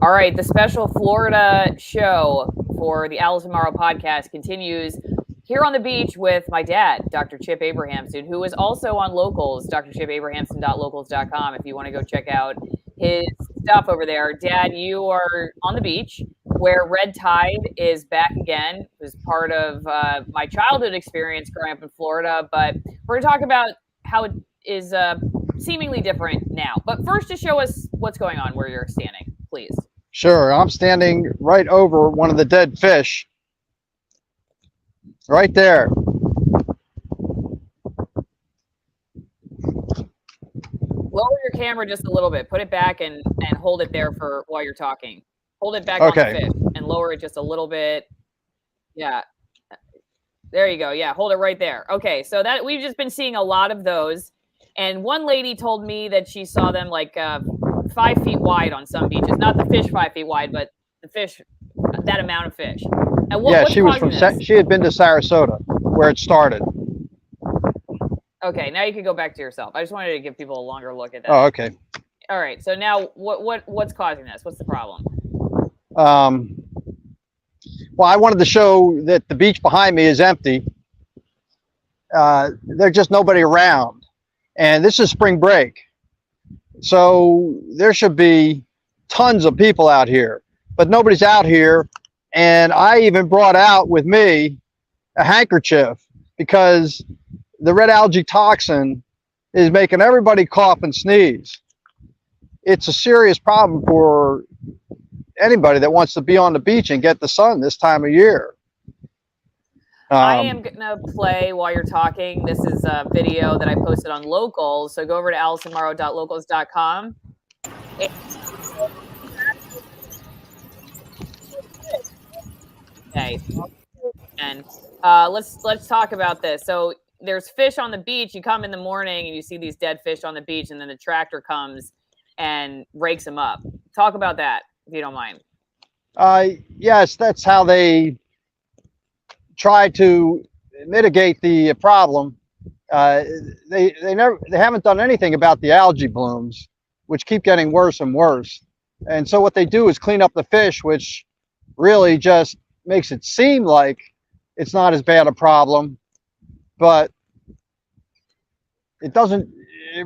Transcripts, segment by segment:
All right, the special Florida show for the Alice Tomorrow podcast continues here on the beach with my dad, Dr. Chip Abrahamsen, who is also on Locals, drchipabrahamsen.locals.com, if you want to go check out his stuff over there. Dad, you are on the beach where red tide is back again. It was part of my childhood experience growing up in Florida, but we're going to talk about how it is seemingly different now. But first, to show us what's going on where you're standing, please. Sure. I'm standing right over one of the dead fish. Right there. Lower your camera just a little bit. Put it back and hold it there for while you're talking. Hold it back Okay. on the fish and lower it just a little bit. Yeah. There you go. Yeah, hold it right there. Okay, so that we've just been seeing a lot of those. And one lady told me that she saw them like 5 feet wide on some beaches. Not the fish 5 feet wide, but the fish, that amount of fish. And what's she was from. She had been to Sarasota, where it started. Okay, now you can go back to yourself. I just wanted to give people a longer look at that. Oh, okay. All right. So now, what's causing this? What's the problem? Well, I wanted to show that the beach behind me is empty. There's just nobody around, and this is spring break, so there should be tons of people out here, but nobody's out here. And I even brought out with me a handkerchief because the red algae toxin is making everybody cough and sneeze. It's a serious problem for anybody that wants to be on the beach and get the sun this time of year. I am going to play while you're talking. This is a video that I posted on Locals. So go over to alicetomorrow.locals.com. Okay. And let's talk about this. So there's fish on the beach. You come in the morning and you see these dead fish on the beach, and then the tractor comes and rakes them up. Talk about that, if you don't mind. Yes, that's how they try to mitigate the problem. They haven't done anything about the algae blooms, which keep getting worse and worse. And so what they do is clean up the fish, which really just makes it seem like it's not as bad a problem, but it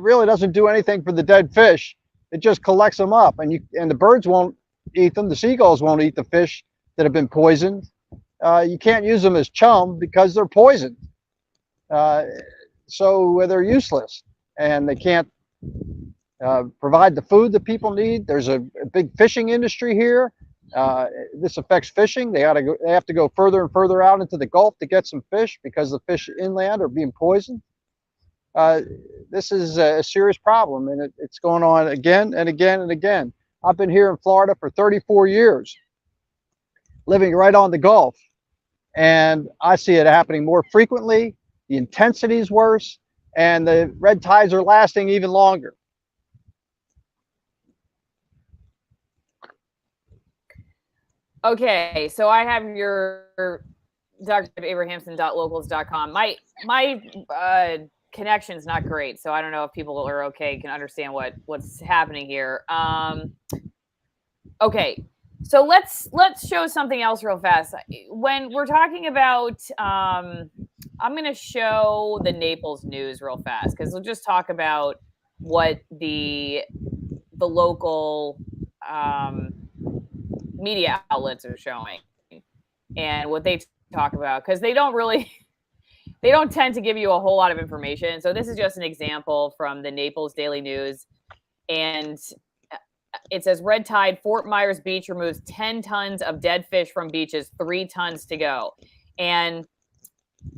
really doesn't do anything for the dead fish. It just collects them up, and the birds won't eat them. The seagulls won't eat the fish that have been poisoned. You can't use them as chum because they're poisoned. So they're useless, and they can't provide the food that people need. There's a big fishing industry here. This affects fishing. They have to go further and further out into the Gulf to get some fish because the fish inland are being poisoned. This is a serious problem, and it's going on again and again and again. I've been here in Florida for 34 years, living right on the Gulf, and I see it happening more frequently. The intensity is worse, and the red tides are lasting even longer. Okay, so I have your drchipabrahamsen.locals.com. My connection's not great, so I don't know if people are okay, can understand what's happening here. Okay, so let's show something else real fast. When we're talking about, I'm going to show the Naples news real fast because we'll just talk about what the local media outlets are showing and what they talk about, because they don't tend to give you a whole lot of information. So this is just an example from the Naples Daily News, and it says red tide, Fort Myers Beach removes 10 tons of dead fish from beaches, 3 tons to go. And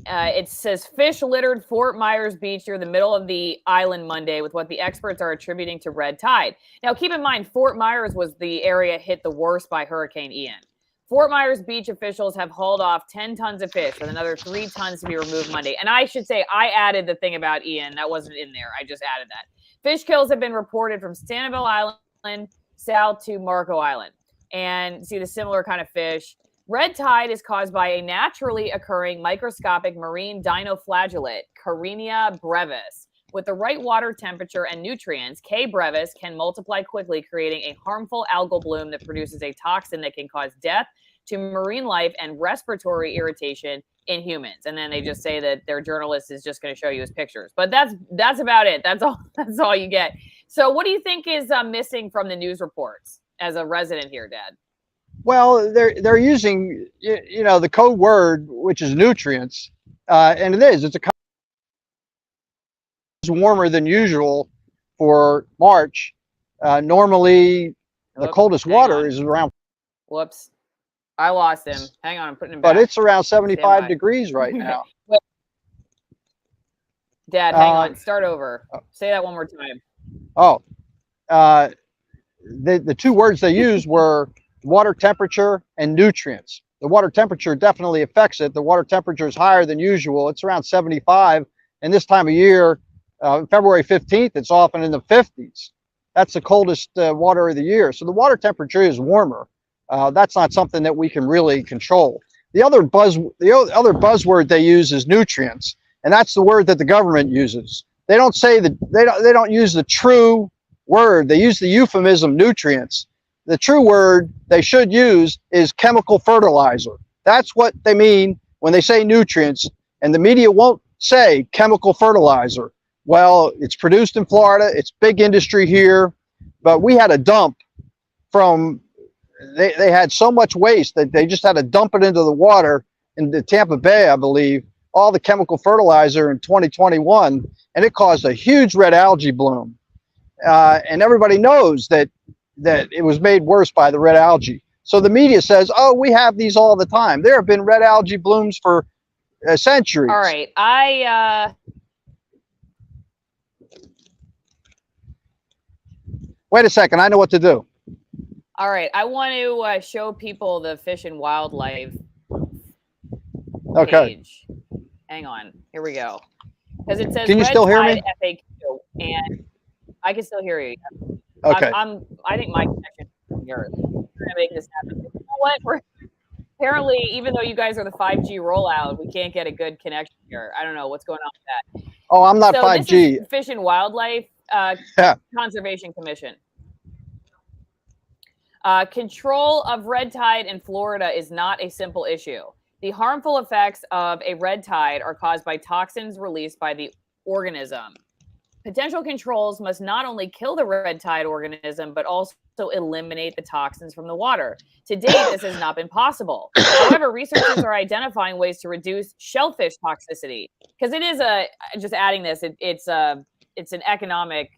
it says fish littered Fort Myers Beach near the middle of the island Monday with what the experts are attributing to red tide. Now, keep in mind, Fort Myers was the area hit the worst by Hurricane Ian. Fort Myers Beach officials have hauled off 10 tons of fish with another 3 tons to be removed Monday. And I should say, I added the thing about Ian. That wasn't in there. I just added that. Fish kills have been reported from Sanibel Island south to Marco Island. And see the similar kind of fish. Red tide is caused by a naturally occurring microscopic marine dinoflagellate, Carenia brevis, With the right water temperature and nutrients, K. brevis can multiply quickly, creating a harmful algal bloom that produces a toxin that can cause death to marine life and respiratory irritation in humans. And then they just say that their journalist is just going to show you his pictures. But that's about it. That's all you get. So what do you think is missing from the news reports as a resident here, Dad? Well, they're using, you know, the code word, which is nutrients, and it's warmer than usual for March. Normally, the coldest water is around. Whoops, I lost him. Hang on, I'm putting him back. But it's around 75 degrees right now. Dad, hang on. Start over. Say that one more time. Oh, the two words they used were water temperature and nutrients. The water temperature definitely affects it. The water temperature is higher than usual. It's around 75. And this time of year, February 15th, it's often in the 50s. That's the coldest water of the year. So the water temperature is warmer. That's not something that we can really control. The other buzzword they use is nutrients, and that's the word that the government uses. They don't say that they don't use the true word. They use the euphemism nutrients. The true word they should use is chemical fertilizer. That's what they mean when they say nutrients, and the media won't say chemical fertilizer. Well, it's produced in Florida. It's big industry here, but we had a dump from. They had so much waste that they just had to dump it into the water in the Tampa Bay, I believe, all the chemical fertilizer in 2021, and it caused a huge red algae bloom. And everybody knows that it was made worse by the red algae. So the media says, oh, we have these all the time. There have been red algae blooms for centuries. All right. Wait a second. I know what to do. All right. I want to show people the Fish and Wildlife page. Hang on. Here we go. Because it says Can you still hear me? FAQ, and I can still hear you. Okay. I think my connection here. We're going to make this happen. You know what? Apparently, even though you guys are the 5G rollout, we can't get a good connection here. I don't know what's going on with that. Oh, I'm not 5G. This is Fish and Wildlife Conservation Commission. Control of red tide in Florida is not a simple issue. The harmful effects of a red tide are caused by toxins released by the organism. Potential controls must not only kill the red tide organism, but also eliminate the toxins from the water. To date, this has not been possible. However, researchers are identifying ways to reduce shellfish toxicity, because it is just adding this, it's an economic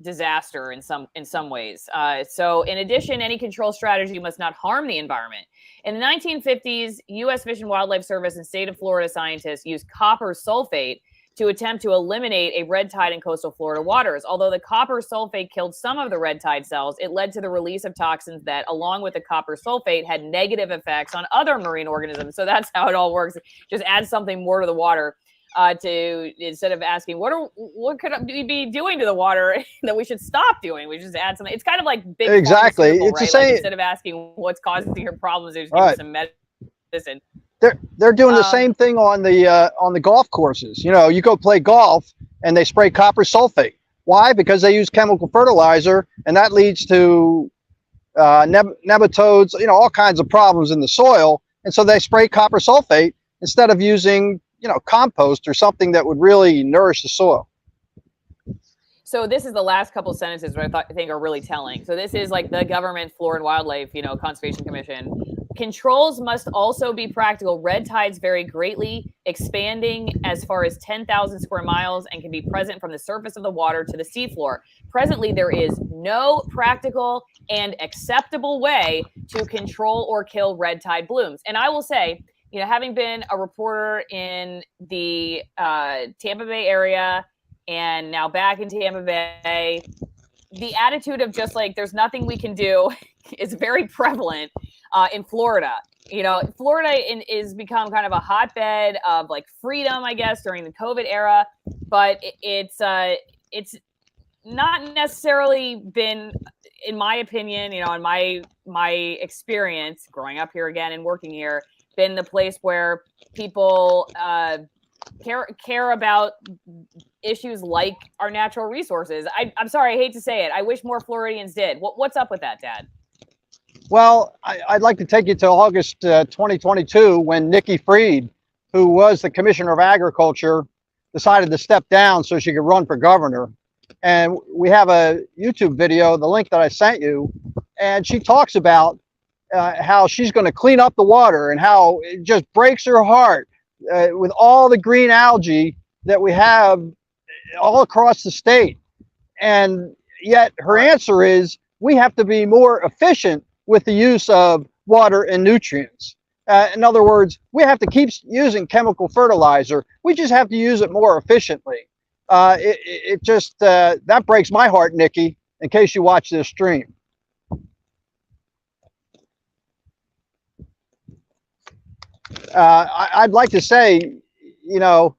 disaster in some ways. So in addition, any control strategy must not harm the environment. In the 1950s, U.S. Fish and Wildlife Service and state of Florida scientists used copper sulfate to attempt to eliminate a red tide in coastal Florida waters. Although the copper sulfate killed some of the red tide cells, it led to the release of toxins that, along with the copper sulfate, had negative effects on other marine organisms. So that's how it all works. Just add something more to the water. Instead of asking what could we be doing to the water that we should stop doing, we just add something. It's kind of like big exactly. It's right? the same. Like instead of asking what's causing your problems, they just give you some medicine. They're doing the same thing on the golf courses. You know, you go play golf and they spray copper sulfate. Why? Because they use chemical fertilizer, and that leads to nematodes. You know, all kinds of problems in the soil, and so they spray copper sulfate instead of using, you know, compost or something that would really nourish the soil. So this is the last couple of sentences that I think are really telling. So this is like the government, Florida and Wildlife, Conservation Commission. Controls must also be practical. Red tides vary greatly, expanding as far as 10,000 square miles and can be present from the surface of the water to the seafloor. Presently, there is no practical and acceptable way to control or kill red tide blooms. And I will say, having been a reporter in the Tampa Bay area and now back in Tampa Bay, the attitude of just like, there's nothing we can do is very prevalent in Florida. Florida is become kind of a hotbed of like freedom, I guess, during the COVID era, but it's not necessarily been, in my opinion, in my experience growing up here again and working here, been the place where people care about issues like our natural resources. I'm sorry, I hate to say it. I wish more Floridians did. What's up with that, Dad? Well, I'd like to take you to August 2022 when Nikki Fried, who was the Commissioner of Agriculture, decided to step down so she could run for governor. And we have a YouTube video, the link that I sent you, and she talks about how she's going to clean up the water and how it just breaks her heart with all the green algae that we have all across the state. And yet her answer is we have to be more efficient with the use of water and nutrients. In other words, we have to keep using chemical fertilizer. We just have to use it more efficiently. It just, that breaks my heart, Nikki, in case you watch this stream. I'd like to say, you know,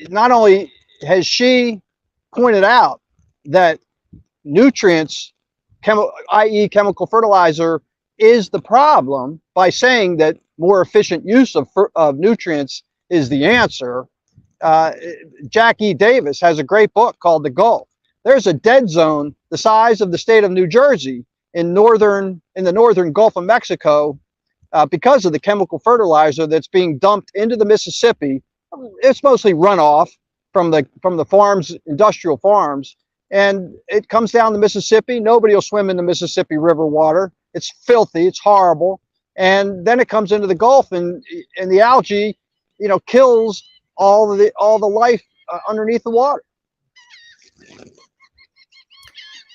not only has she pointed out that nutrients, i.e. chemical fertilizer, is the problem by saying that more efficient use of nutrients is the answer. Jackie Davis has a great book called The Gulf. There's a dead zone the size of the state of New Jersey in the northern Gulf of Mexico because of the chemical fertilizer that's being dumped into the Mississippi. It's mostly runoff from the farms, industrial farms, and it comes down the Mississippi. Nobody will swim in the Mississippi River water. It's filthy. It's horrible. And then it comes into the Gulf, and the algae, you know, kills all the life underneath the water.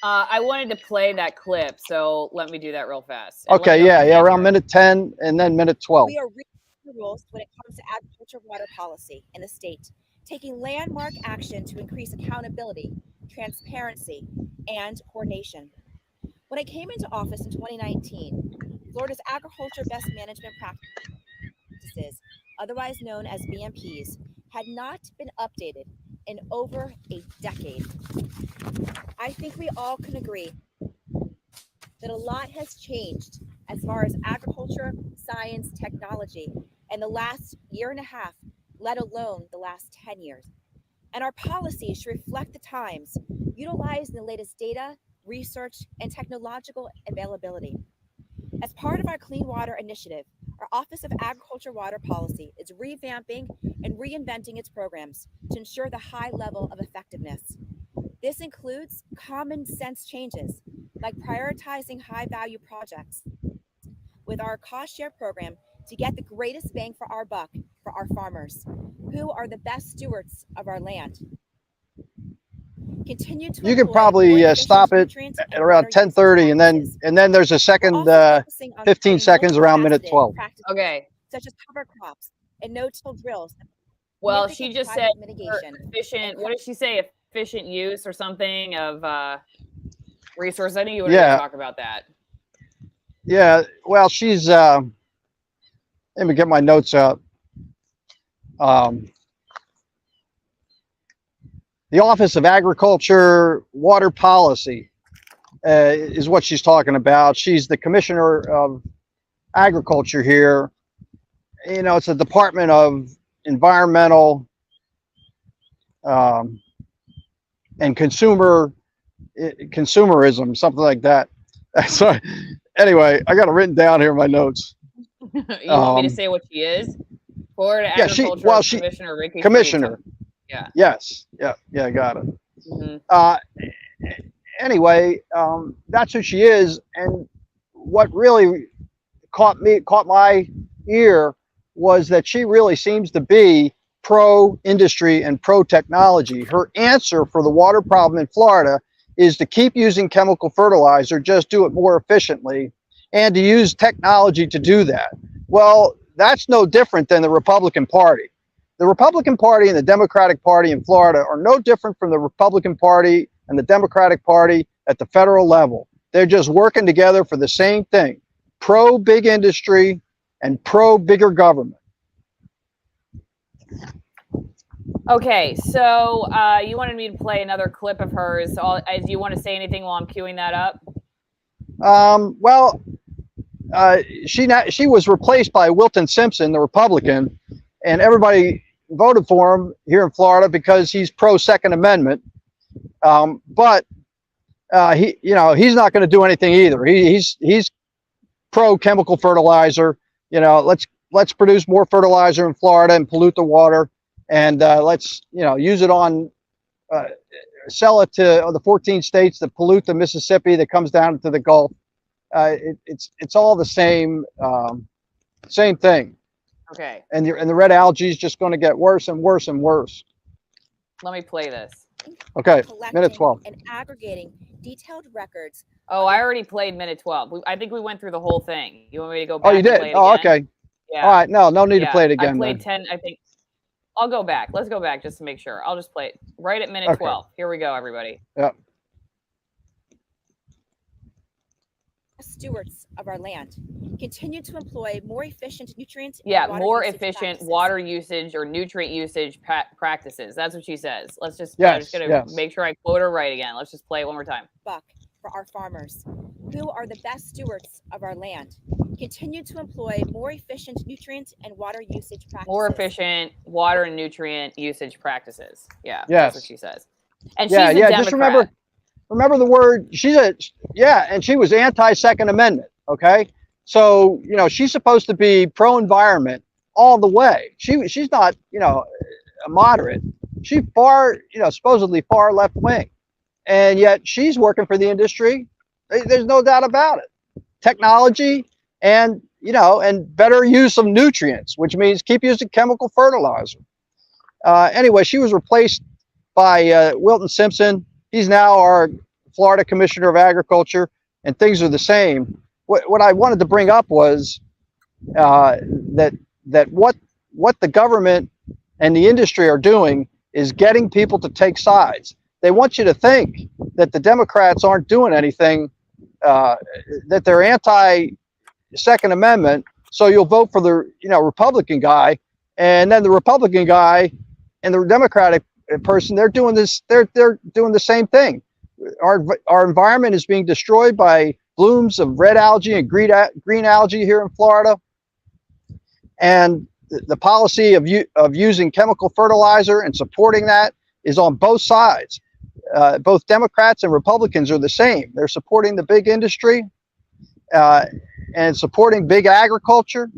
I wanted to play that clip, so let me do that real fast. Okay, yeah, around minute 10 and then minute 12. We are reading the rules when it comes to agriculture water policy in the state, taking landmark action to increase accountability, transparency, and coordination. When I came into office in 2019, Florida's agriculture best management practices, otherwise known as BMPs, had not been updated in over a decade. I think we all can agree that a lot has changed as far as agriculture, science, technology in the last year and a half, let alone the last 10 years. And our policies should reflect the times, utilizing the latest data, research, and technological availability. As part of our Clean Water Initiative, our Office of Agriculture Water Policy is revamping and reinventing its programs to ensure the high level of effectiveness. This includes common sense changes, like prioritizing high-value projects with our cost share program to get the greatest bang for our buck for our farmers, who are the best stewards of our land. Continue to you could probably stop it at around 10:30, and then there's a second 15 seconds around minute 12. Okay. Such as cover crops and no-till drills. Well, she just said efficient. What did she say? Efficient use or something of resources. I knew you were going to talk about that. Yeah. Well, she's. Let me get my notes out. The Office of Agriculture Water Policy is what she's talking about. She's the Commissioner of Agriculture here. You know, it's a Department of Environmental and Consumerism, something like that. So anyway, I got it written down here in my notes. You want me to say what she is? Florida Agriculture Commissioner Ricky Commissioner. Yeah. Yes. Yeah. Yeah. Got it. Mm-hmm. Anyway, that's who she is, and what really caught my ear was that she really seems to be pro-industry and pro-technology. Her answer for the water problem in Florida is to keep using chemical fertilizer, just do it more efficiently, and to use technology to do that. Well, that's no different than the Republican Party. The Republican Party and the Democratic Party in Florida are no different from the Republican Party and the Democratic Party at the federal level. They're just working together for the same thing, pro-big industry and pro-bigger government. Okay, so you wanted me to play another clip of hers. Do you want to say anything while I'm queuing that up? Well, she was replaced by Wilton Simpson, the Republican, and everybody voted for him here in Florida because he's pro Second Amendment. But he, you know, he's not going to do anything either. He's pro chemical fertilizer. You know, let's produce more fertilizer in Florida and pollute the water, and let's, you know, use it on sell it to the 14 states that pollute the Mississippi that comes down to the Gulf. It's all the same thing. Okay. And the red algae is just going to get worse and worse and worse. Let me play this. Okay, collecting minute 12. and aggregating detailed records. Oh, I already played minute 12. I think we went through the whole thing. You want me to go back? Oh, you and did? play it Oh, again? okay. Yeah. All right. No need to play it again. I played then. 10, I think. I'll go back. Let's go back just to make sure. I'll just play it right at minute 12. Here we go, everybody. Yep. Stewards of our land continue to employ more efficient nutrient and Yeah, water more usage efficient practices. water usage or nutrient usage practices. That's what she says. Let's just, I'm Yes, just going to yes. make sure I quote her right again. Let's just play it one more time. Buck for our farmers, who are the best stewards of our land, continue to employ more efficient nutrient and water usage practices. More efficient water and nutrient usage practices. Yeah, Yes. that's what she says. And Yeah, she's a yeah. Democrat. Just remember the word. And she was anti-Second Amendment. Okay, so you know she's supposed to be pro-environment all the way. She's not, you know, a moderate. She's far, you know, supposedly far left wing, and yet she's working for the industry. There's no doubt about it. Technology and, you know, and better use of nutrients, which means keep using chemical fertilizer. Anyway, she was replaced by Wilton Simpson. He's now our Florida Commissioner of Agriculture, and things are the same. What I wanted to bring up was that what the government and the industry are doing is getting people to take sides. They want you to think that the Democrats aren't doing anything, that they're anti-Second Amendment, so you'll vote for the, you know, Republican guy, and then the Republican guy and the Democratic person, they're doing the same thing. Our environment is being destroyed by blooms of red algae and green algae here in Florida, and the policy of using chemical fertilizer and supporting that is on both sides. Both Democrats and Republicans are the same. They're supporting the big industry and supporting big agriculture,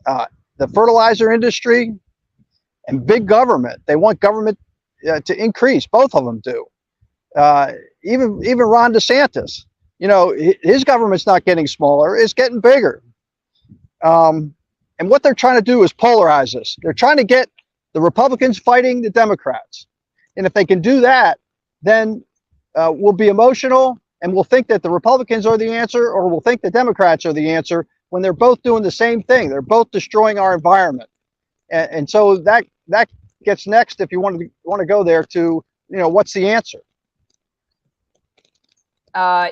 the fertilizer industry, and big government. They want government to increase. Both of them do. Even Ron DeSantis, you know, his government's not getting smaller; it's getting bigger. And what they're trying to do is polarize us. They're trying to get the Republicans fighting the Democrats, and if they can do that, then we'll be emotional and we'll think that the Republicans are the answer, or we'll think the Democrats are the answer, when they're both doing the same thing. They're both destroying our environment, and so that gets next. If you want to go there to, you know, what's the answer?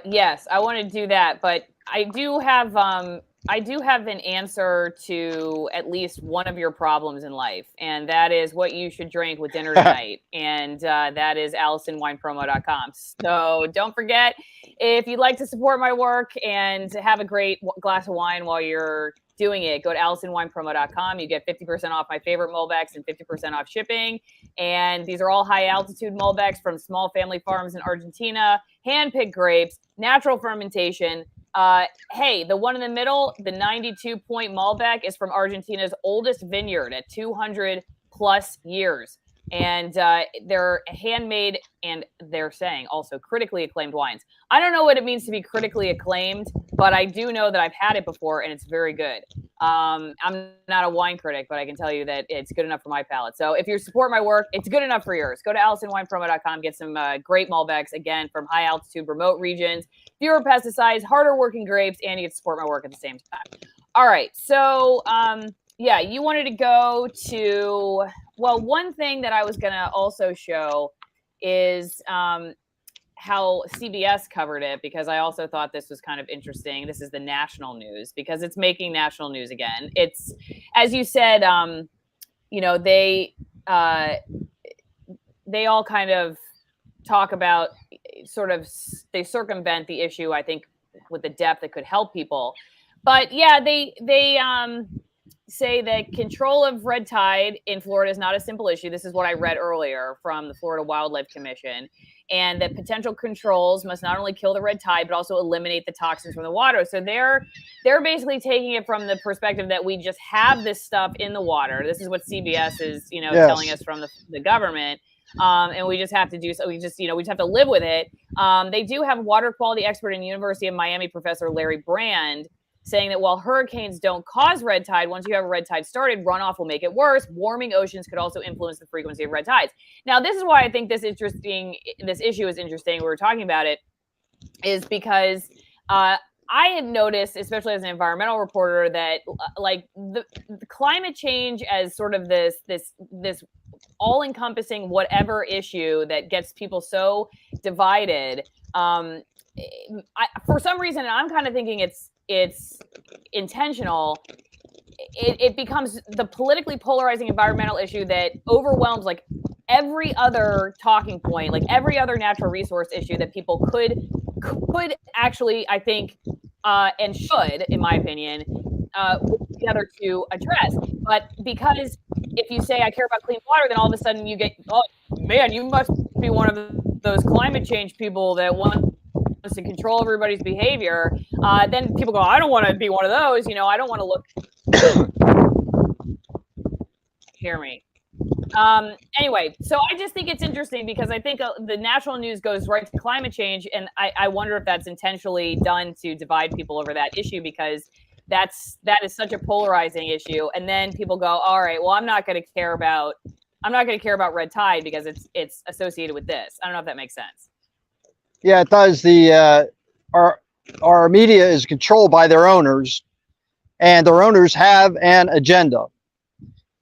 Yes, I want to do that, but I do have an answer to at least one of your problems in life, and that is what you should drink with dinner tonight, and that is AllisonWinePromo.com. So don't forget, if you'd like to support my work and have a great glass of wine while you're doing it, go to AllisonWinePromo.com. You get 50% off my favorite Malbecs and 50% off shipping. And these are all high altitude Malbecs from small family farms in Argentina, hand-picked grapes, natural fermentation. Hey, the one in the middle, the 92-point Malbec, is from Argentina's oldest vineyard at 200 plus years. And they're handmade, and they're saying also critically acclaimed wines. I don't know what it means to be critically acclaimed, but I do know that I've had it before, and it's very good. I'm not a wine critic, but I can tell you that it's good enough for my palate. So if you support my work, it's good enough for yours. Go to AllisonWinePromo.com, get some great Malbecs, again, from high-altitude remote regions, fewer pesticides, harder working grapes, and you get to support my work at the same time. All right, so yeah, you wanted to go to, well, one thing that I was going to also show is how CBS covered it, because I also thought this was kind of interesting. This is the national news, because it's making national news again. It's, as you said, you know, they all kind of talk about sort of, they circumvent the issue, I think, with the depth that could help people. But yeah, say that control of red tide in Florida is not a simple issue. This is what I read earlier from the Florida Wildlife Commission, and that potential controls must not only kill the red tide, but also eliminate the toxins from the water. So they're basically taking it from the perspective that we just have this stuff in the water. This is what CBS is, telling us from the government. And we just have to do so. We just have to live with it. They do have water quality expert in University of Miami, Professor Larry Brand, saying that while hurricanes don't cause red tide, once you have a red tide started, runoff will make it worse. Warming oceans could also influence the frequency of red tides. Now, this is why I think this issue is interesting. We were talking about it, is because I had noticed, especially as an environmental reporter, that like the climate change as sort of this all-encompassing whatever issue that gets people so divided. For some reason, and I'm kind of thinking it's intentional, it becomes the politically polarizing environmental issue that overwhelms like every other talking point, like every other natural resource issue that people could actually, I think, and should, in my opinion, work together to address. But because if you say I care about clean water, then all of a sudden you get, oh man, you must be one of those climate change people that want to control everybody's behavior. Then people go, I don't want to be one of those. I don't want to look. Hear me. Anyway, so I just think it's interesting because I think the national news goes right to climate change, and I wonder if that's intentionally done to divide people over that issue, because that is such a polarizing issue. And then people go, all right, well, I'm not going to care about red tide because it's associated with this. I don't know if that makes sense. Yeah, it does. Our media is controlled by their owners, and their owners have an agenda.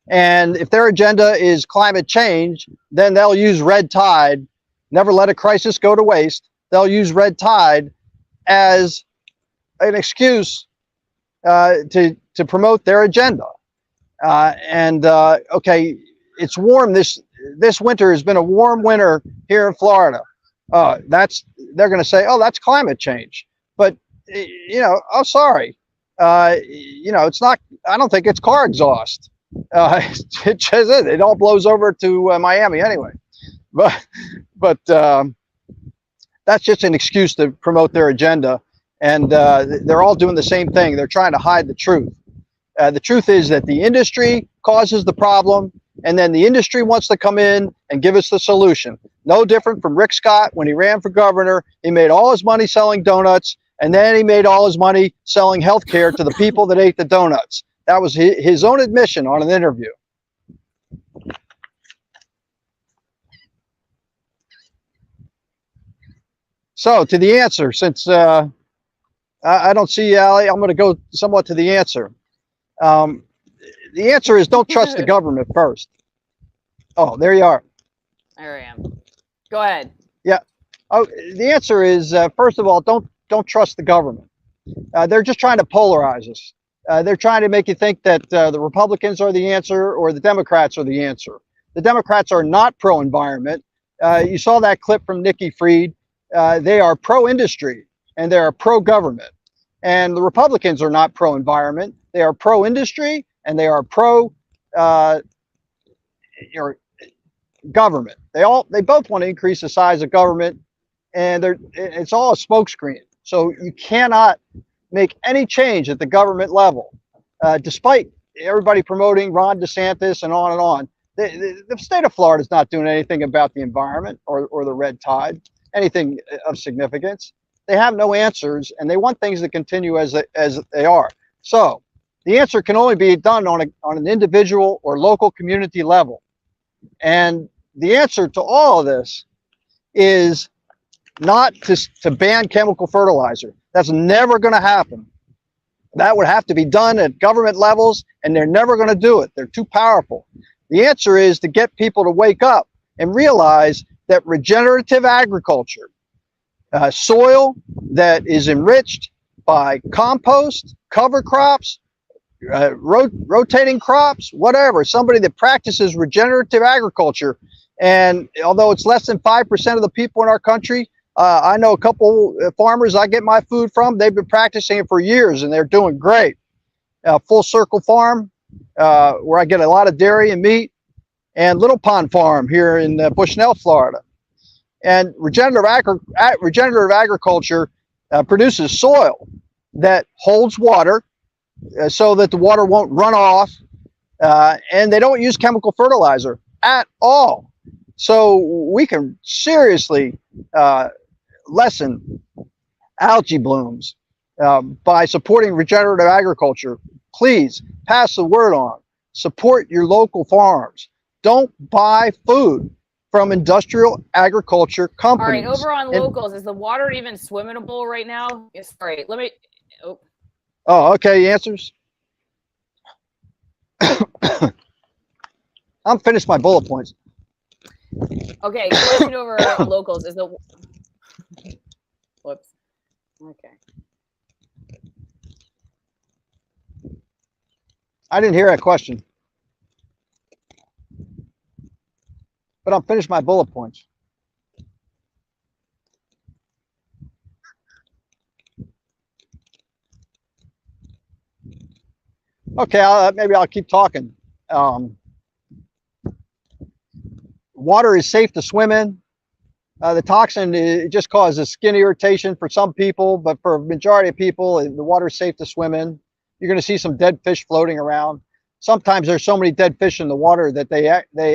And if their agenda is climate change, then they'll use red tide. Never let a crisis go to waste. They'll use red tide as an excuse to promote their agenda. Okay, it's warm. This winter has been a warm winter here in Florida. They're going to say, oh, that's climate change. But oh, sorry. It's not. I don't think it's car exhaust. It just is. It all blows over to Miami anyway. But that's just an excuse to promote their agenda. And they're all doing the same thing. They're trying to hide the truth. The truth is that the industry causes the problem, and then the industry wants to come in and give us the solution. No different from Rick Scott when he ran for governor. He made all his money selling donuts, and then he made all his money selling health care to the people that ate the donuts. That was his own admission on an interview. So to the answer, since I don't see Ali, I'm going to go somewhat to the answer. The answer is don't trust the government first. Oh, there you are. There I am. Go ahead. Yeah. Oh, the answer is first of all, don't trust the government. They're just trying to polarize us. They're trying to make you think that the Republicans are the answer or the Democrats are the answer. The Democrats are not pro-environment. You saw that clip from Nikki Fried. They are pro-industry and they are pro-government. And the Republicans are not pro-environment. They are pro-industry and they are pro-government. They both want to increase the size of government, and it's all a smokescreen. So you cannot make any change at the government level, despite everybody promoting Ron DeSantis and on and on. The state of Florida is not doing anything about the environment or the red tide, anything of significance. They have no answers, and they want things to continue as they are. So the answer can only be done on an individual or local community level. And the answer to all of this is not to ban chemical fertilizer. That's never going to happen. That would have to be done at government levels, and they're never going to do it. They're too powerful. The answer is to get people to wake up and realize that regenerative agriculture, soil that is enriched by compost, cover crops, rotating crops, whatever, somebody that practices regenerative agriculture. And although it's less than 5% of the people in our country, I know a couple farmers I get my food from. They've been practicing it for years and they're doing great. Full Circle Farm where I get a lot of dairy and meat, and Little Pond Farm here in Bushnell, Florida. And regenerative agriculture produces soil that holds water so that the water won't run off, and they don't use chemical fertilizer at all. So we can seriously lessen algae blooms by supporting regenerative agriculture. Please pass the word on. Support your local farms. Don't buy food from industrial agriculture companies. All right, over on locals, is the water even swimmable right now? Sorry, let me. Oh, okay. Answers. I'm finished my bullet points. Okay, question over locals is the. Whoops. Okay. I didn't hear that question, but I'm finished my bullet points. Okay, maybe I'll keep talking. Water is safe to swim in. The toxin, it just causes skin irritation for some people, but for a majority of people, the water is safe to swim in. You're going to see some dead fish floating around. Sometimes there's so many dead fish in the water that they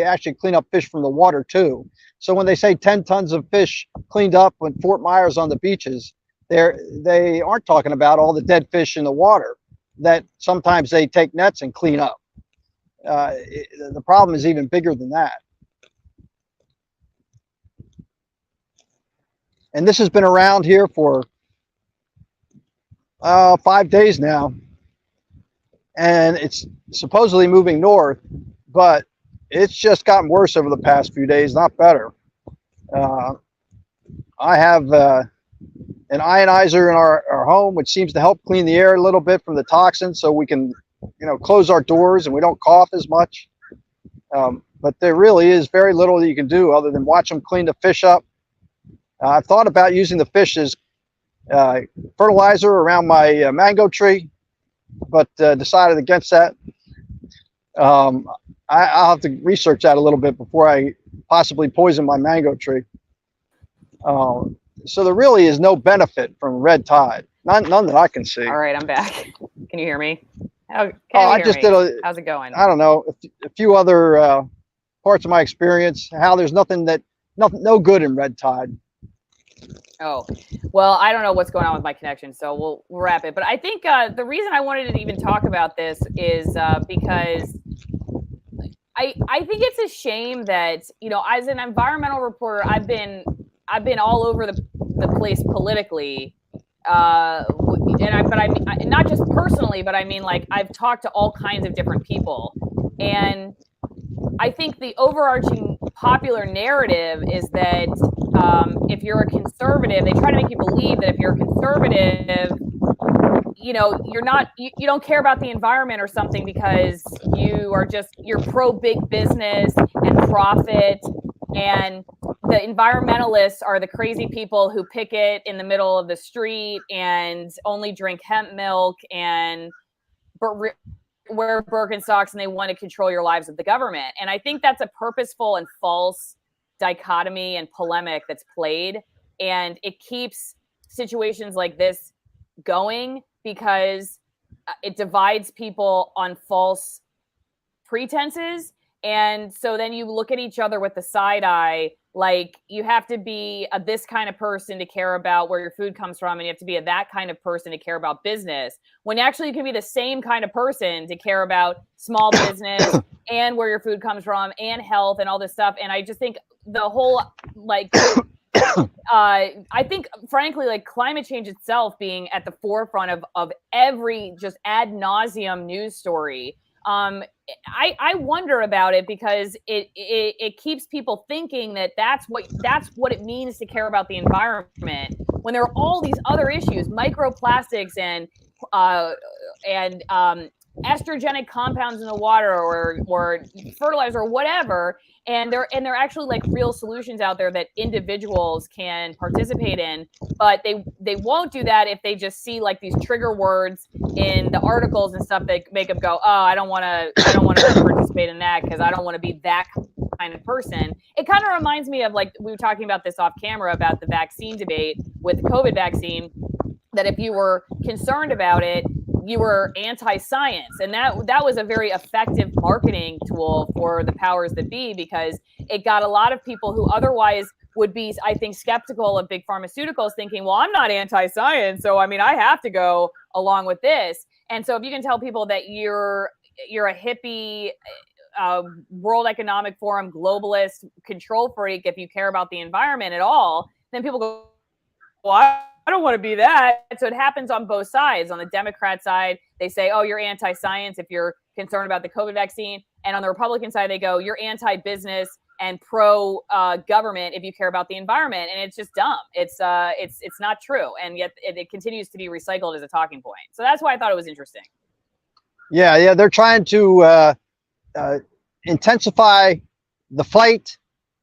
actually clean up fish from the water too. So when they say 10 tons of fish cleaned up in Fort Myers on the beaches, they aren't talking about all the dead fish in the water that sometimes they take nets and clean up. The problem is even bigger than that. And this has been around here for 5 days now. And it's supposedly moving north, but it's just gotten worse over the past few days, not better. I have an ionizer in our home, which seems to help clean the air a little bit from the toxins, so we can, close our doors and we don't cough as much. But there really is very little that you can do other than watch them clean the fish up. I've thought about using the fish as fertilizer around my mango tree, but decided against that. I'll have to research that a little bit before I possibly poison my mango tree. So there really is no benefit from red tide, none that I can see. All right, I'm back. Can you hear me? How's it going? I don't know, a few other parts of my experience, how there's no good in red tide. Oh, well, I don't know what's going on with my connection, so we'll wrap it. But I think the reason I wanted to even talk about this is because I think it's a shame that, as an environmental reporter, I've been all over the place politically, but I mean, not just personally, but I mean, like, I've talked to all kinds of different people, and I think the overarching popular narrative is that if you're a conservative, they try to make you believe that if you're a conservative, you don't care about the environment or something because you're pro big business and profit, and the environmentalists are the crazy people who picket in the middle of the street and only drink hemp milk and wear Birkenstocks, and they want to control your lives with the government. And I think that's a purposeful and false dichotomy and polemic that's played, and it keeps situations like this going because it divides people on false pretenses. And so then you look at each other with the side eye, like you have to be this kind of person to care about where your food comes from, and you have to be that kind of person to care about business, when actually you can be the same kind of person to care about small business and where your food comes from and health and all this stuff. And I just think the whole, I think, frankly, like climate change itself being at the forefront of every just ad nauseum news story. I wonder about it because it keeps people thinking that that's what it means to care about the environment, when there are all these other issues, microplastics and estrogenic compounds in the water or fertilizer or whatever. And there are actually like real solutions out there that individuals can participate in, but they won't do that if they just see like these trigger words in the articles and stuff that make them go, oh, I don't want to participate in that because I don't want to be that kind of person. It kind of reminds me of, like, we were talking about this off camera about the vaccine debate with the COVID vaccine, that if you were concerned about it, you were anti-science. And that was a very effective marketing tool for the powers that be, because it got a lot of people who otherwise would be, I think, skeptical of big pharmaceuticals, thinking, well, I'm not anti-science, so I mean, I have to go along with this. And so if you can tell people that you're a hippie, World Economic Forum globalist control freak, if you care about the environment at all, then people go, well, I don't want to be that. So it happens on both sides. On the Democrat side, they say, oh, you're anti-science if you're concerned about the COVID vaccine. And on the Republican side, they go, you're anti-business and pro-government if you care about the environment. And it's just dumb. It's not true. And yet it continues to be recycled as a talking point. So that's why I thought it was interesting. Yeah. They're trying to intensify the fight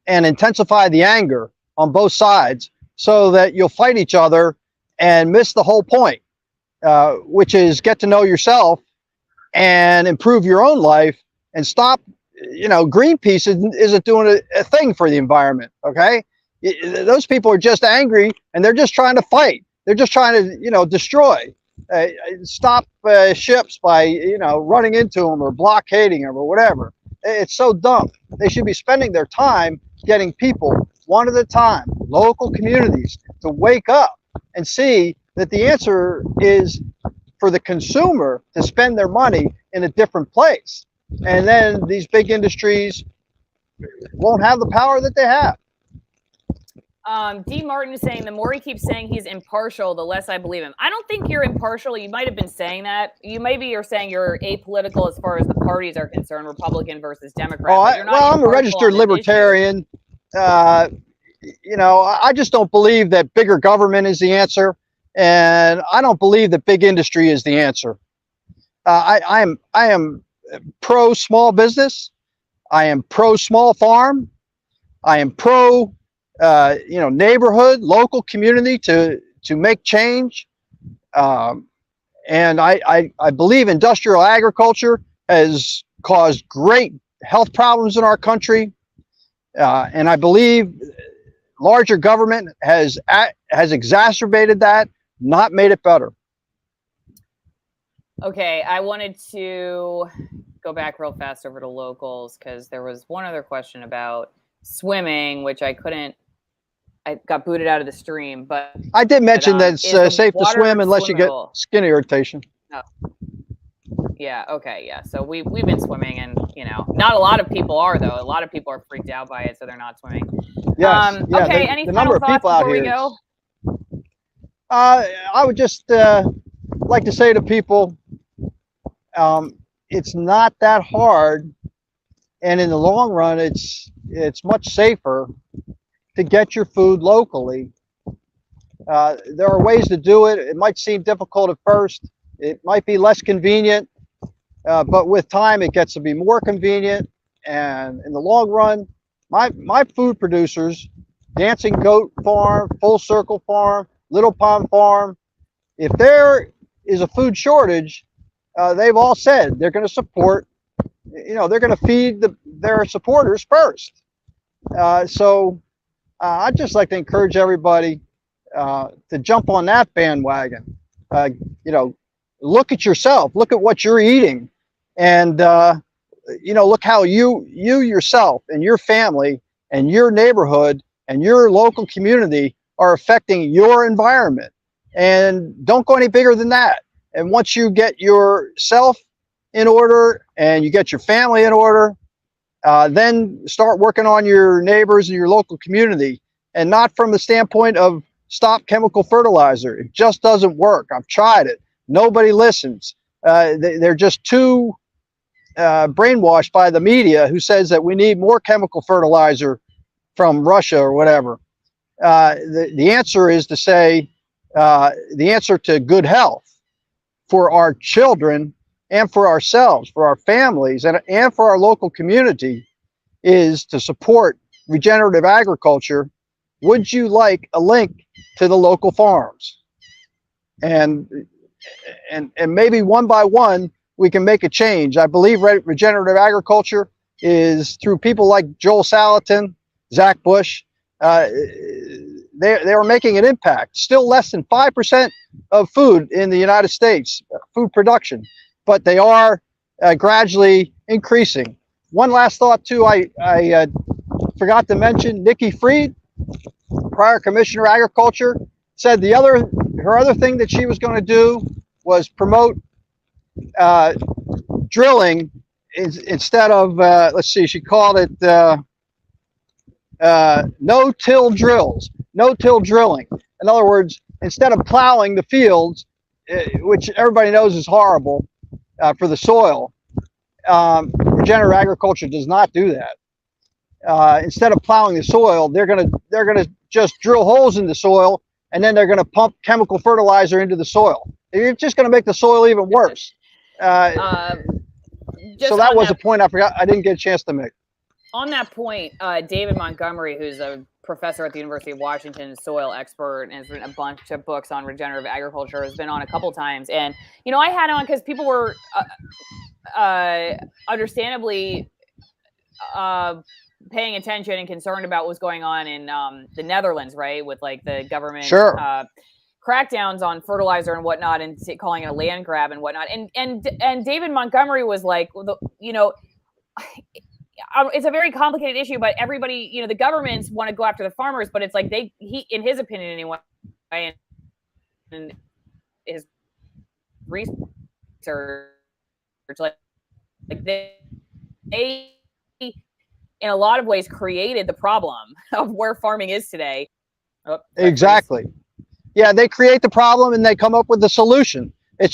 and intensify the anger on both sides, so that you'll fight each other and miss the whole point, which is get to know yourself and improve your own life and stop. Greenpeace isn't doing a thing for the environment. Okay. Those people are just angry and they're just trying to fight. They're just trying to, destroy, stop ships by, running into them or blockading them or whatever. It's so dumb. They should be spending their time getting people one at a time, local communities, to wake up and see that the answer is for the consumer to spend their money in a different place. And then these big industries won't have the power that they have. D. Martin is saying, the more he keeps saying he's impartial, the less I believe him. I don't think you're impartial. You might have been saying that. You're saying you're apolitical as far as the parties are concerned, Republican versus Democrat. I'm a registered libertarian. I just don't believe that bigger government is the answer, and I don't believe that big industry is the answer. I am pro small business. I am pro small farm. I am pro neighborhood, local community to make change. And I believe industrial agriculture has caused great health problems in our country. And I believe larger government has exacerbated that, not made it better. Okay, I wanted to go back real fast over to locals, because there was one other question about swimming, which I got booted out of the stream. But I did mention that it's safe to swim unless you get skin irritation. Oh. Yeah. Okay. Yeah. So we've been swimming, and not a lot of people are, though. A lot of people are freaked out by it, so they're not swimming. Yes. Okay. Any final thoughts before we go? I would just like to say to people, it's not that hard, and in the long run, it's much safer to get your food locally. There are ways to do it. It might seem difficult at first. It might be less convenient, but with time, it gets to be more convenient. And in the long run, my food producers, Dancing Goat Farm, Full Circle Farm, Little Pond Farm, if there is a food shortage, they've all said they're going to support, they're going to feed their supporters first. So I'd just like to encourage everybody to jump on that bandwagon. Look at yourself, look at what you're eating, and look how you yourself and your family and your neighborhood and your local community are affecting your environment. And don't go any bigger than that. And once you get yourself in order and you get your family in order, then start working on your neighbors and your local community, and not from the standpoint of stop chemical fertilizer. It just doesn't work. I've tried it. Nobody listens. They're just too brainwashed by the media, who says that we need more chemical fertilizer from Russia or whatever. The answer is to say, the answer to good health for our children and for ourselves, for our families, and for our local community is to support regenerative agriculture, would you like a link to the local farms? And maybe one by one, we can make a change. I believe regenerative agriculture is through people like Joel Salatin, Zach Bush. They are making an impact. Still less than 5% of food in the United States, food production, but they are gradually increasing. One last thought too, I forgot to mention Nikki Fried, prior Commissioner of Agriculture, said her other thing that she was going to do was promote drilling instead of, let's see, she called it no-till drills, no-till drilling. In other words, instead of plowing the fields, which everybody knows is horrible for the soil, regenerative agriculture does not do that. Instead of plowing the soil, they're gonna just drill holes in the soil, and then they're gonna pump chemical fertilizer into the soil. You're just gonna make the soil even worse. So that was a point I forgot. I didn't get a chance to make. On that point, David Montgomery, who's a professor at the University of Washington, soil expert, and has written a bunch of books on regenerative agriculture, has been on a couple times. And, you know, I had on because people were understandably paying attention and concerned about what was going on in the Netherlands, right? With like the government crackdowns on fertilizer and whatnot, and calling it a land grab and whatnot. And David Montgomery was like, you know, it's a very complicated issue, but everybody, you know, the governments want to go after the farmers, but it's like he, in his opinion anyway, and his research, like they in a lot of ways created the problem of where farming is today. Oh, exactly. Yeah, they create the problem and they come up with the solution. It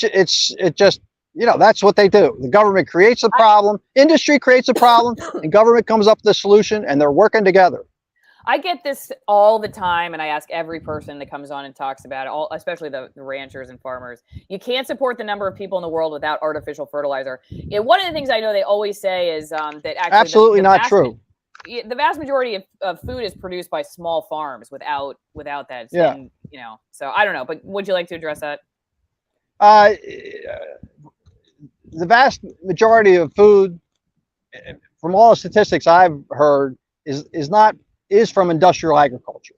just, you know, that's what they do. The government creates a problem, industry creates a problem, and government comes up with the solution, and they're working together. I get this all the time, and I ask every person that comes on and talks about it, especially the ranchers and farmers. You can't support the number of people in the world without artificial fertilizer. Yeah, one of the things I know they always say is that actually absolutely not true. The vast majority of food is produced by small farms without that. Yeah. And, you know, so I don't know, but would you like to address that? The vast majority of food, from all the statistics I've heard, is from industrial agriculture.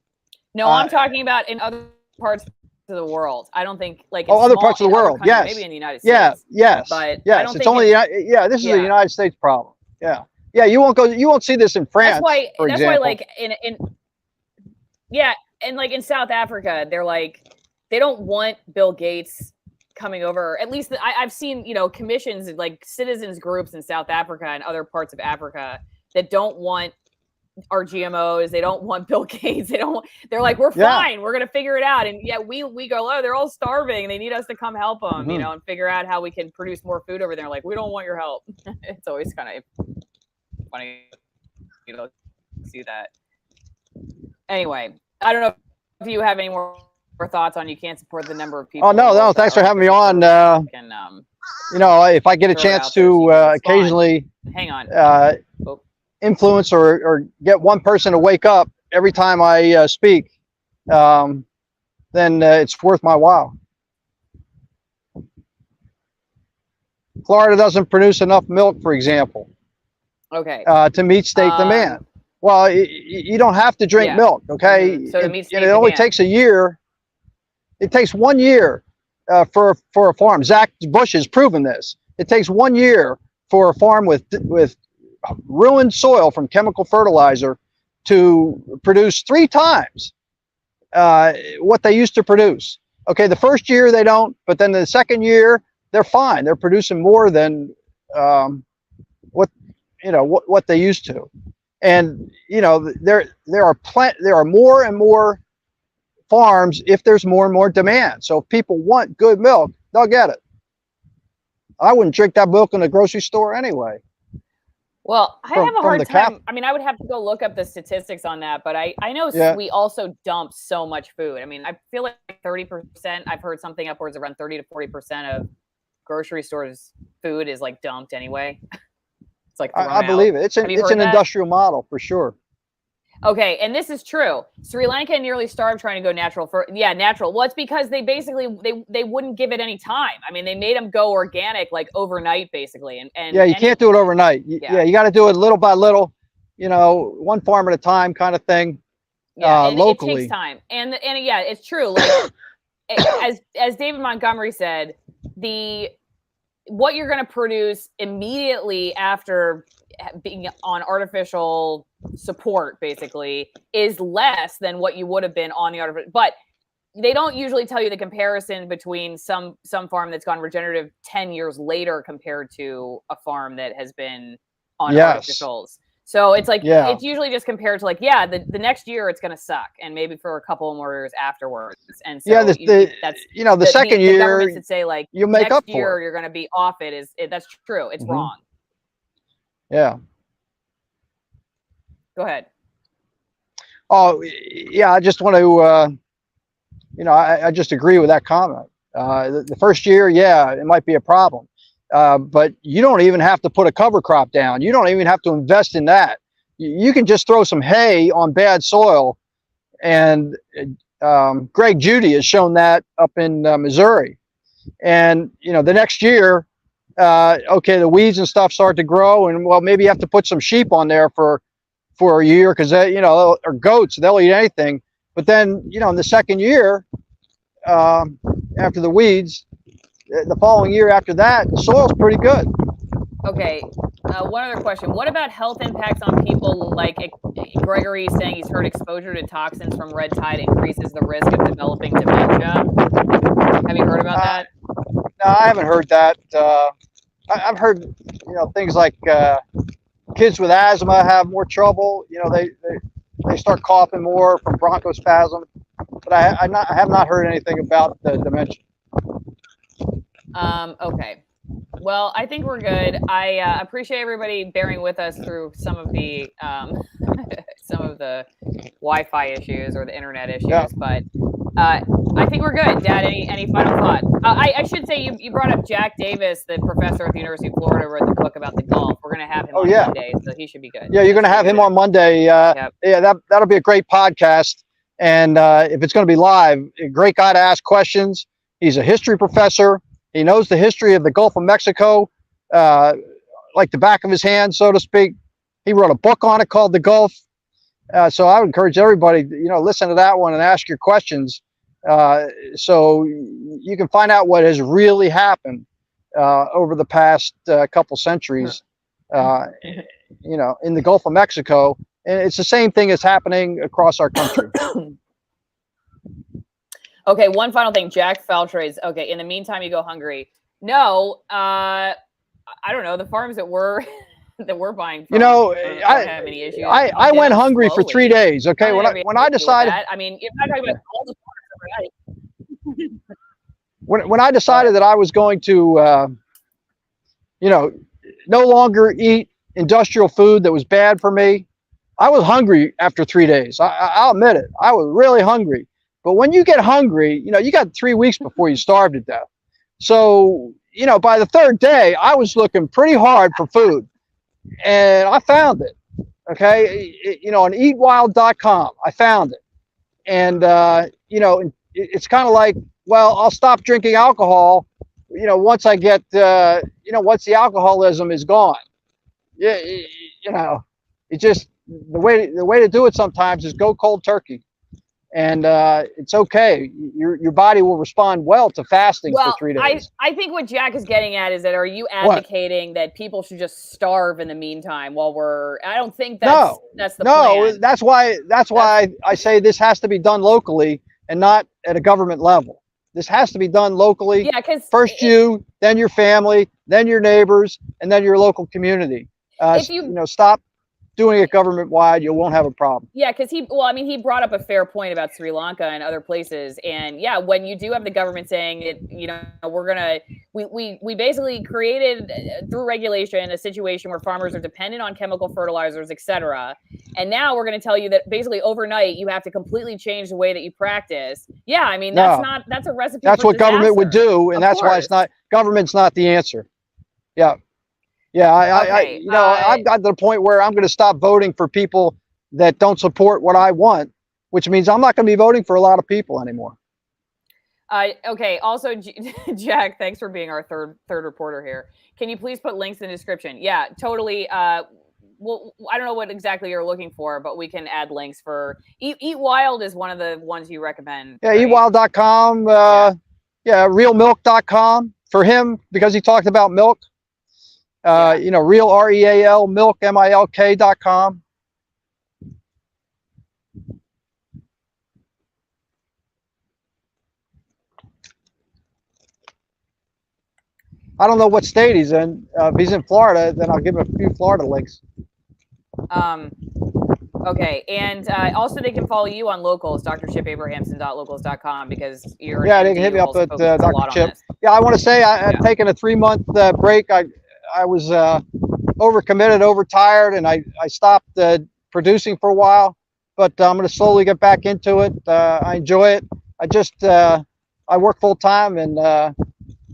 No, I'm talking about in other parts of the world. I don't think like other parts of the world. Yes, maybe in the United States. Yes, but yes. I don't It's only this is a United States problem. Yeah. You won't see this in France. That's why, like in and like in South Africa, they're like they don't want Bill Gates coming over. At least I've seen, you know, commissions, like citizens groups in South Africa and other parts of Africa that don't want our GMOs. They don't want Bill Gates. They're like, we're fine. We're going to figure it out. And yet we go, oh, they're all starving. They need us to come help them, you know, and figure out how we can produce more food over there. Like, we don't want your help. It's always kind of funny, you know, see that. Anyway, I don't know if you have any more thoughts on you can't support the number of people. Oh, no, thanks for having me on. You know, if I get a chance to occasionally hang on, influence or get one person to wake up every time I speak, then it's worth my while. Florida doesn't produce enough milk, for example, to meet state demand. Well, you don't have to drink milk, okay? So it only takes a year. It takes 1 year for a farm. Zach Bush has proven this. It takes 1 year for a farm with ruined soil from chemical fertilizer to produce 3 times what they used to produce. Okay, the first year they don't, but then the second year they're fine. They're producing more than what they used to. And you know, there are more and more farms if there's more and more demand. So if people want good milk, they'll get it. I wouldn't drink that milk in the grocery store anyway. Well, I have a hard time. I mean, I would have to go look up the statistics on that, but I know we also dump so much food. I mean, I feel like 30%, I've heard something upwards around 30 to 40% of grocery stores' food is like dumped anyway. It's like I believe it. It's an industrial model for sure. Okay, and this is true. Sri Lanka nearly starved trying to go natural natural. Well, it's because they basically they wouldn't give it any time. I mean, they made them go organic like overnight, basically. And yeah, you can't do it overnight. Yeah, you got to do it little by little. You know, one farm at a time, kind of thing. Yeah, locally, it takes time. And yeah, it's true. Like as David Montgomery said, what you're going to produce immediately after being on artificial support basically is less than what you would have been on the artificial. But they don't usually tell you the comparison between some farm that's gone regenerative 10 years later compared to a farm that has been on artificials. So it's like it's usually just compared to like the next year it's going to suck, and maybe for a couple more years afterwards. And so that's the second year the governments that say like you make up for year you're going to be off it that's true. It's wrong. Yeah. Go ahead. Oh yeah, I just want to I just agree with that comment. The first year, it might be a problem. But you don't even have to put a cover crop down. You don't even have to invest in that. You can just throw some hay on bad soil. And Greg Judy has shown that up in Missouri. And, the next year, the weeds and stuff start to grow. And, well, maybe you have to put some sheep on there for a year because, or goats, they'll eat anything. But then, in the second year, after the weeds, the following year after that, the soil's pretty good. Okay. One other question. What about health impacts on people? Like Gregory saying he's heard exposure to toxins from red tide increases the risk of developing dementia. Have you heard about that? No, I haven't heard that. I've heard, things like kids with asthma have more trouble. They start coughing more from bronchospasm. But I have not heard anything about the dementia. Okay. Well, I think we're good. I appreciate everybody bearing with us through some of the Wi-Fi issues or the internet issues, but I think we're good. Dad, any final thought? I should say you brought up Jack Davis, the professor at the University of Florida, wrote the book about the Gulf. We're going to have him on Monday, so he should be good. Yeah, you're going to have him on Monday. Yeah, that'll be a great podcast. And if it's going to be live, a great guy to ask questions. He's a history professor. He knows the history of the Gulf of Mexico, like the back of his hand, so to speak. He wrote a book on it called The Gulf. So I would encourage everybody, listen to that one and ask your questions. So you can find out what has really happened over the past couple centuries, in the Gulf of Mexico. And it's the same thing that's happening across our country. Okay, one final thing. Jack Faltrays. Okay, in the meantime, you go hungry. No, I don't know. The farms that we're buying from don't have any issues. I went hungry for 3 days. Okay, when I decided, I mean, you're not talking about all the farms overnight. When I decided that I was going to, no longer eat industrial food that was bad for me, I was hungry after 3 days. I'll admit it. I was really hungry. But when you get hungry, you got 3 weeks before you starve to death. So, by the third day, I was looking pretty hard for food. And I found it. Okay. On eatwild.com, I found it. And, it's kind of like, well, I'll stop drinking alcohol, once I get, once the alcoholism is gone. Yeah. It just, the way to do it sometimes is go cold turkey. And it's okay. Your body will respond well to fasting for 3 days. I think what Jack is getting at is that are you advocating that people should just starve in the meantime while I don't think that's the plan. That's why I say this has to be done locally and not at a government level. This has to be done locally. Yeah, because first you, then your family, then your neighbors, and then your local community. Stop doing it government wide, you won't have a problem. Yeah, because he brought up a fair point about Sri Lanka and other places. And yeah, when you do have the government saying it, we basically created through regulation a situation where farmers are dependent on chemical fertilizers, etc. And now we're going to tell you that basically overnight you have to completely change the way that you practice. Yeah, I mean that's a recipe. That's for what disaster. Government would do, and that's why government's not the answer. Yeah. Yeah, Okay, I've got to the point where I'm going to stop voting for people that don't support what I want, which means I'm not going to be voting for a lot of people anymore. Okay. Also, Jack, thanks for being our third reporter here. Can you please put links in the description? Yeah, totally. Well, I don't know what exactly you're looking for, but we can add links for Eat Wild is one of the ones you recommend. Yeah, right? eatwild.com. Realmilk.com for him because he talked about milk. Real REAL milk MILK.com. I don't know what state he's in. If he's in Florida, then I'll give him a few Florida links. Okay, and also they can follow you on Locals, drchipabrahamsen.locals.com, because you're they can hit me up at Dr. Chip. Yeah, I want to say I've taken a 3-month break. I was overcommitted, overtired, and I stopped producing for a while. But I'm going to slowly get back into it. I enjoy it. I work full time, and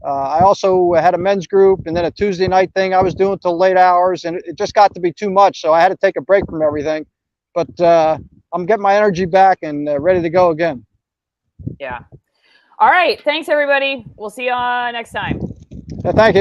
I also had a men's group, and then a Tuesday night thing I was doing till late hours, and it just got to be too much. So I had to take a break from everything. But I'm getting my energy back and ready to go again. Yeah. All right. Thanks, everybody. We'll see you next time. Thank you.